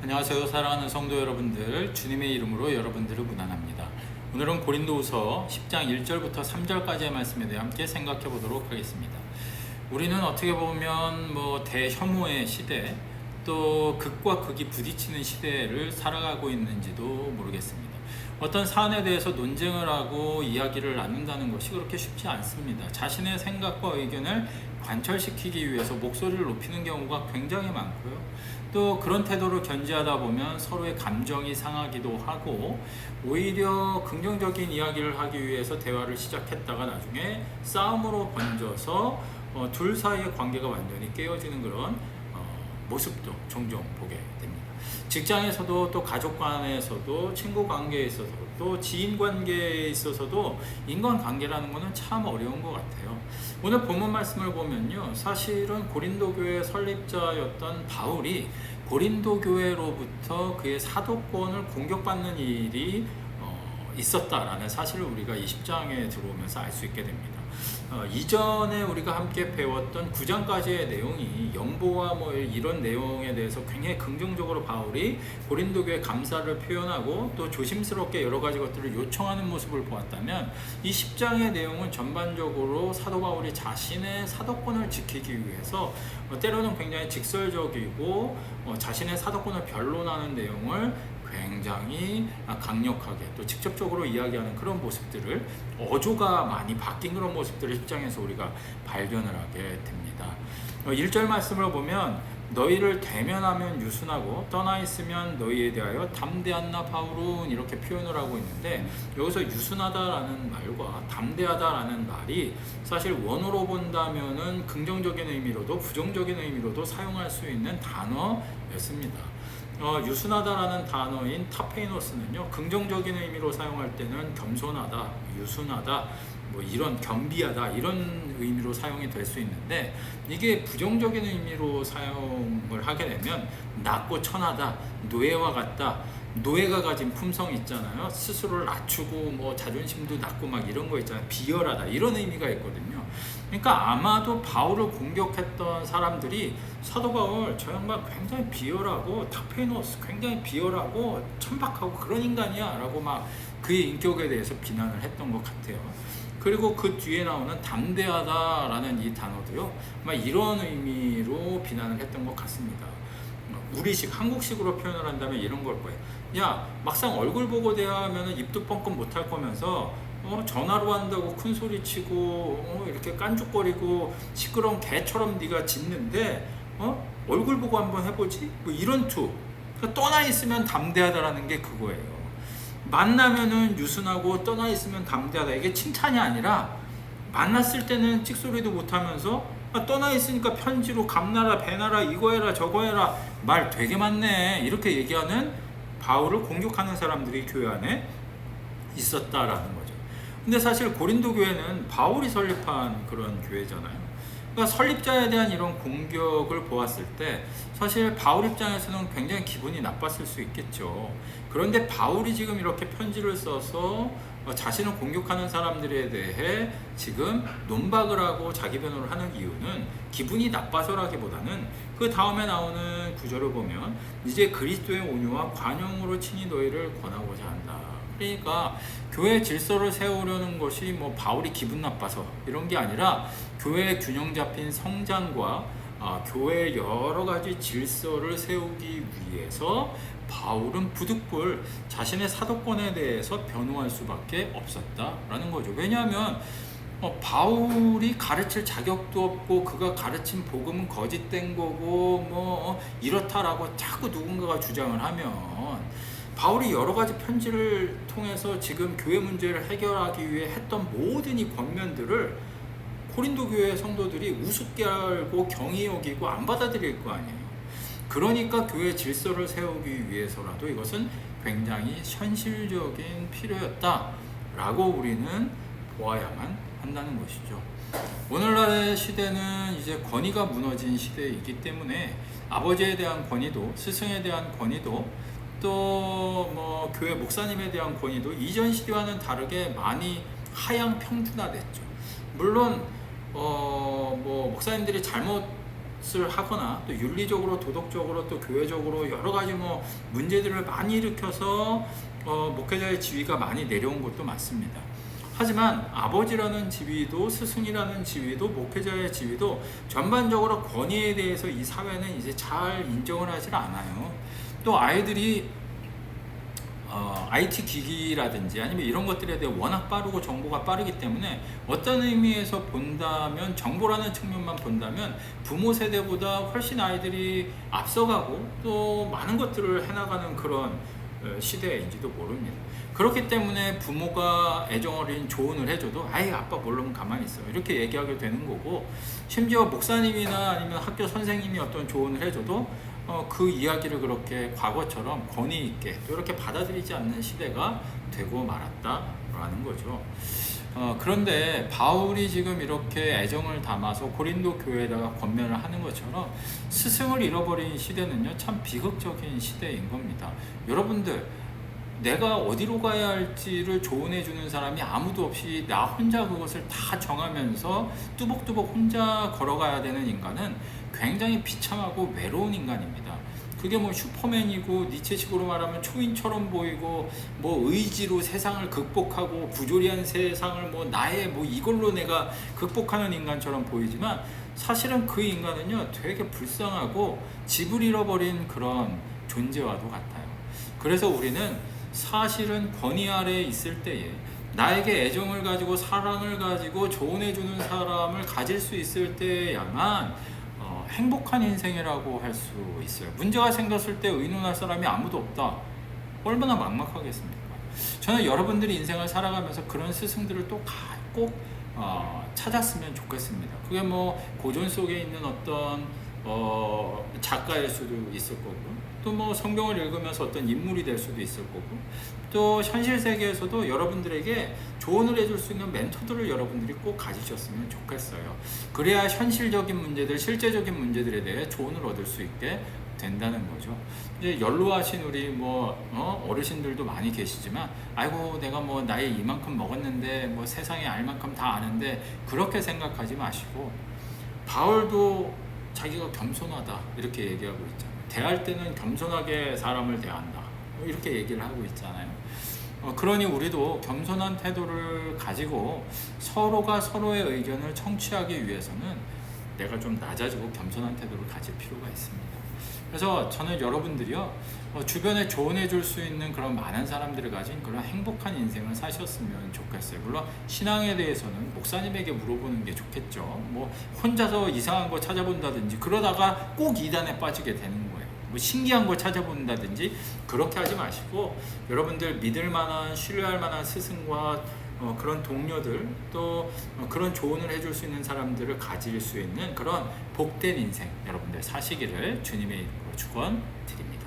안녕하세요. 사랑하는 성도 여러분들, 주님의 이름으로 여러분들을 문안합니다. 오늘은 고린도후서 10장 1절부터 3절까지의 말씀에 대해 함께 생각해 보도록 하겠습니다. 우리는 어떻게 보면 대혐오의 시대, 또 극과 극이 부딪히는 시대를 살아가고 있는지도 모르겠습니다. 어떤 사안에 대해서 논쟁을 하고 이야기를 나눈다는 것이 그렇게 쉽지 않습니다. 자신의 생각과 의견을 관철시키기 위해서 목소리를 높이는 경우가 굉장히 많고요. 또 그런 태도를 견지하다 보면 서로의 감정이 상하기도 하고, 오히려 긍정적인 이야기를 하기 위해서 대화를 시작했다가 나중에 싸움으로 번져서 둘 사이의 관계가 완전히 깨어지는 그런 모습도 종종 보게 됩니다. 직장에서도, 또 가족 간에서도, 친구 관계에 있어서도, 또 지인 관계에 있어서도 인간관계라는 것은 참 어려운 것 같아요. 오늘 본문 말씀을 보면요, 사실은 고린도 교회 설립자였던 바울이 고린도 교회로부터 그의 사도권을 공격받는 일이 있었다라는 사실을 우리가 이 10장에 들어오면서 알 수 있게 됩니다. 이전에 우리가 함께 배웠던 9장까지의 내용이 연보와 이런 내용에 대해서 굉장히 긍정적으로 바울이 고린도 교회 감사를 표현하고 또 조심스럽게 여러 가지 것들을 요청하는 모습을 보았다면, 이 10장의 내용은 전반적으로 사도 바울이 자신의 사도권을 지키기 위해서 때로는 굉장히 직설적이고 자신의 사도권을 변론하는 내용을 굉장히 강력하게 또 직접적으로 이야기하는 그런 모습들을, 어조가 많이 바뀐 그런 모습들을 10장에서 우리가 발견을 하게 됩니다. 1절 말씀을 보면 너희를 대면하면 유순하고 떠나 있으면 너희에 대하여 담대하나 바울은, 이렇게 표현을 하고 있는데, 여기서 유순하다라는 말과 담대하다라는 말이 사실 원어로 본다면은 긍정적인 의미로도 부정적인 의미로도 사용할 수 있는 단어였습니다. 유순하다라는 단어인 타페이노스는요, 긍정적인 의미로 사용할 때는 겸손하다, 유순하다, 이런 겸비하다, 이런 의미로 사용이 될 수 있는데, 이게 부정적인 의미로 사용을 하게 되면 낮고 천하다, 노예와 같다, 노예가 가진 품성이 있잖아요. 스스로를 낮추고 자존심도 낮고 이런 거 있잖아요. 비열하다, 이런 의미가 있거든요. 그러니까 아마도 바울을 공격했던 사람들이 사도 바울, 저 양반 굉장히 비열하고, 타페노스 굉장히 비열하고 천박하고 그런 인간이야 라고 그의 인격에 대해서 비난을 했던 것 같아요. 그리고 그 뒤에 나오는 담대하다라는 이 단어도요, 이런 의미로 비난을 했던 것 같습니다. 우리식, 한국식으로 표현을 한다면 이런 걸 거예요. 야, 막상 얼굴 보고 대화하면 입도 뻥끗 못할 거면서 전화로 한다고 큰 소리 치고 이렇게 깐죽거리고 시끄러운 개처럼 네가 짖는데 얼굴 보고 한번 해보지? 이런 투. 그러니까 떠나 있으면 담대하다라는 게 그거예요. 만나면은 유순하고 떠나 있으면 담대하다, 이게 칭찬이 아니라, 만났을 때는 찍소리도 못하면서 떠나 있으니까 편지로 감나라 배나라 이거 해라 저거 해라 말 되게 많네, 이렇게 얘기하는 바울을 공격하는 사람들이 교회 안에 있었다라는 거죠. 근데 사실 고린도 교회는 바울이 설립한 그런 교회잖아요. 그러니까 설립자에 대한 이런 공격을 보았을 때 사실 바울 입장에서는 굉장히 기분이 나빴을 수 있겠죠. 그런데 바울이 지금 이렇게 편지를 써서 자신을 공격하는 사람들에 대해 지금 논박을 하고 자기 변호를 하는 이유는 기분이 나빠서라기보다는 그 다음에 나오는 구절을 보면 이제 그리스도의 온유와 관용으로 친히 너희를 권하고자 한다. 그러니까 교회 질서를 세우려는 것이 바울이 기분 나빠서 이런 게 아니라, 교회의 균형 잡힌 성장과 교회의 여러 가지 질서를 세우기 위해서 바울은 부득불 자신의 사도권에 대해서 변호할 수밖에 없었다라는 거죠. 왜냐하면 바울이 가르칠 자격도 없고 그가 가르친 복음은 거짓된 거고 이렇다라고 자꾸 누군가가 주장을 하면, 바울이 여러 가지 편지를 통해서 지금 교회 문제를 해결하기 위해 했던 모든 이 권면들을 고린도 교회 성도들이 우습게 알고 경히 여기고 안 받아들일 거 아니에요. 그러니까 교회 질서를 세우기 위해서라도 이것은 굉장히 현실적인 필요였다라고 우리는 보아야만 한다는 것이죠. 오늘날의 시대는 이제 권위가 무너진 시대이기 때문에 아버지에 대한 권위도, 스승에 대한 권위도, 또 교회 목사님에 대한 권위도 이전 시대와는 다르게 많이 하향 평준화됐죠. 물론 목사님들이 잘못 것을 하거나 또 윤리적으로 도덕적으로 또 교회적으로 여러 가지 뭐 문제들을 많이 일으켜서 목회자의 지위가 많이 내려온 것도 맞습니다. 하지만 아버지라는 지위도 스승이라는 지위도 목회자의 지위도 전반적으로 권위에 대해서 이 사회는 이제 잘 인정을 하질 않아요. 또 아이들이 IT 기기라든지 아니면 이런 것들에 대해 워낙 빠르고 정보가 빠르기 때문에 어떤 의미에서 본다면 정보라는 측면만 본다면 부모 세대보다 훨씬 아이들이 앞서가고 또 많은 것들을 해나가는 그런 시대인지도 모릅니다. 그렇기 때문에 부모가 애정어린 조언을 해줘도 아이 아빠 모르면 가만히 있어 이렇게 얘기하게 되는 거고, 심지어 목사님이나 아니면 학교 선생님이 어떤 조언을 해줘도 그 이야기를 그렇게 과거처럼 권위 있게 또 이렇게 받아들이지 않는 시대가 되고 말았다라는 거죠. 그런데 바울이 지금 이렇게 애정을 담아서 고린도 교회에다가 권면을 하는 것처럼 스승을 잃어버린 시대는요 참 비극적인 시대인 겁니다. 여러분들, 내가 어디로 가야 할지를 조언해 주는 사람이 아무도 없이 나 혼자 그것을 다 정하면서 뚜벅뚜벅 혼자 걸어가야 되는 인간은 굉장히 비참하고 외로운 인간입니다. 그게 뭐 슈퍼맨이고 니체식으로 말하면 초인처럼 보이고 뭐 의지로 세상을 극복하고 부조리한 세상을 뭐 나의 뭐 이걸로 내가 극복하는 인간처럼 보이지만 사실은 그 인간은요 되게 불쌍하고 집을 잃어버린 그런 존재와도 같아요. 그래서 우리는 사실은 권위 아래에 있을 때에 나에게 애정을 가지고 사랑을 가지고 조언해주는 사람을 가질 수 있을 때야만 행복한 인생이라고 할 수 있어요. 문제가 생겼을 때 의논할 사람이 아무도 없다. 얼마나 막막하겠습니까? 저는 여러분들이 인생을 살아가면서 그런 스승들을 또 꼭 찾았으면 좋겠습니다. 그게 뭐 고전 속에 있는 어떤 작가일 수도 있을 거고, 또 뭐 성경을 읽으면서 어떤 인물이 될 수도 있을 거고, 또 현실 세계에서도 여러분들에게 조언을 해줄 수 있는 멘토들을 여러분들이 꼭 가지셨으면 좋겠어요. 그래야 현실적인 문제들, 실제적인 문제들에 대해 조언을 얻을 수 있게 된다는 거죠. 이제 연로하신 우리 어르신들도 많이 계시지만, 아이고 내가 뭐 나이 이만큼 먹었는데 뭐 세상에 알 만큼 다 아는데, 그렇게 생각하지 마시고, 바울도 자기가 겸손하다 이렇게 얘기하고 있잖아요. 대할 때는 겸손하게 사람을 대한다 이렇게 얘기를 하고 있잖아요. 그러니 우리도 겸손한 태도를 가지고 서로가 서로의 의견을 청취하기 위해서는 내가 좀 낮아지고 겸손한 태도를 가질 필요가 있습니다. 그래서 저는 여러분들이요 주변에 조언해 줄 수 있는 그런 많은 사람들을 가진 그런 행복한 인생을 사셨으면 좋겠어요. 물론 신앙에 대해서는 목사님에게 물어보는 게 좋겠죠. 뭐 혼자서 이상한 거 찾아본다든지 그러다가 꼭 이단에 빠지게 되는 거예요. 뭐 신기한 거 찾아본다든지 그렇게 하지 마시고, 여러분들 믿을 만한 신뢰할 만한 스승과 그런 동료들, 또 그런 조언을 해줄 수 있는 사람들을 가질 수 있는 그런 복된 인생 여러분들 사시기를 주님의 이름으로 축원드립니다.